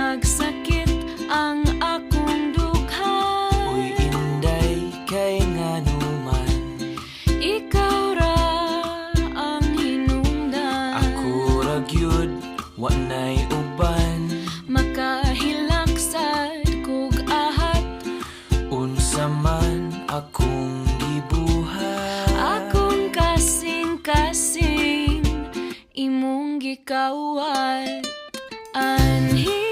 nagsakit ang akong dugha. Uy, inday, kay nganuman Ikaw ra ang hinungdan. ako ra gyud wa nay uban. Makahilaksad kog ahat, Unsa man akong gibuhat. akong kasing-kasing imong gikawat. Anhi